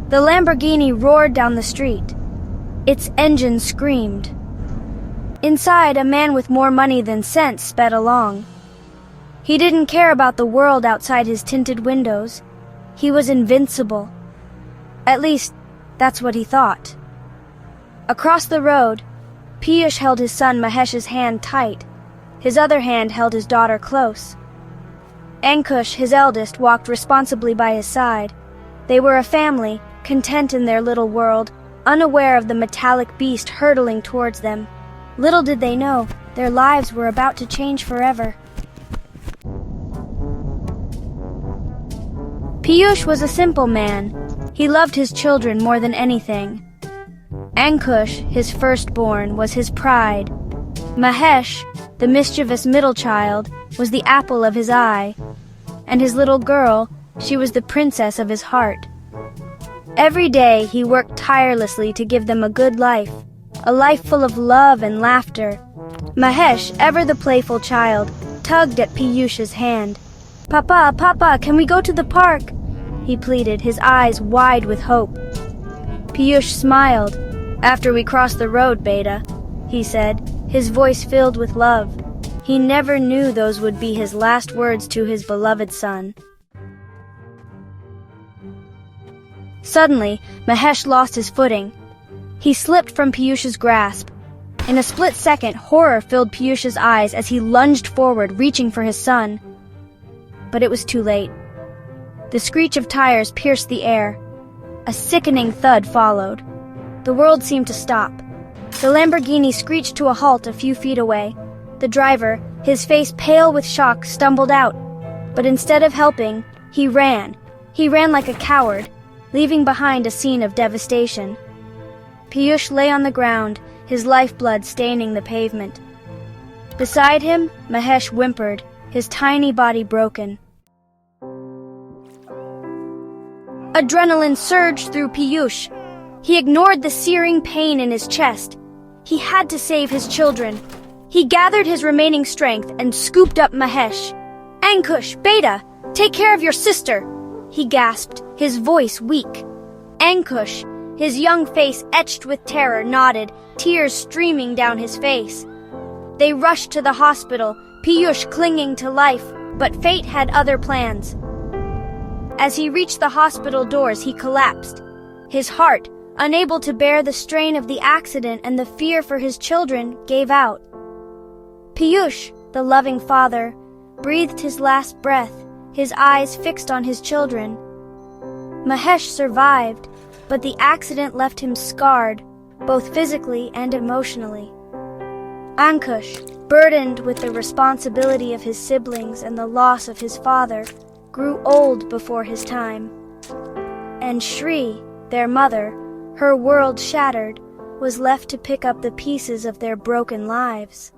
The Lamborghini roared down the street. Its engine screamed. Inside, a man with more money than sense sped along. He didn't care about the world outside his tinted windows. He was invincible. At least, that's what he thought. Across the road, Piyush held his son Mahesh's hand tight. His other hand held his daughter close. Ankush, his eldest, walked responsibly by his side. They were a family, content in their little world, unaware of the metallic beast hurtling towards them. Little did they know, their lives were about to change forever. Piyush was a simple man. He loved his children more than anything. Ankush, his firstborn, was his pride. Mahesh, the mischievous middle child, was the apple of his eye. And his little girl, she was the princess of his heart. Every day he worked tirelessly to give them a good life, a life full of love and laughter. Mahesh, ever the playful child, tugged at Piyush's hand. "Papa, Papa, can we go to the park?" he pleaded, his eyes wide with hope. Piyush smiled. "After we cross the road, beta," he said, his voice filled with love. He never knew those would be his last words to his beloved son. Suddenly, Mahesh lost his footing. He slipped from Piyush's grasp. In a split second, horror filled Piyush's eyes as he lunged forward, reaching for his son. But it was too late. The screech of tires pierced the air. A sickening thud followed. The world seemed to stop. The Lamborghini screeched to a halt a few feet away. The driver, his face pale with shock, stumbled out. But instead of helping, he ran. He ran like a coward, leaving behind a scene of devastation. Piyush lay on the ground, his lifeblood staining the pavement. Beside him, Mahesh whimpered, his tiny body broken. Adrenaline surged through Piyush. He ignored the searing pain in his chest. He had to save his children. He gathered his remaining strength and scooped up Mahesh. "Ankush, beta, take care of your sister," he gasped, his voice weak. Ankush, his young face etched with terror, nodded, tears streaming down his face. They rushed to the hospital, Piyush clinging to life, but fate had other plans. As he reached the hospital doors, he collapsed. His heart, unable to bear the strain of the accident and the fear for his children, gave out. Piyush, the loving father, breathed his last breath, his eyes fixed on his children. Mahesh survived, but the accident left him scarred, both physically and emotionally. Ankush, burdened with the responsibility of his siblings and the loss of his father, grew old before his time. And Shri, their mother, her world shattered, was left to pick up the pieces of their broken lives.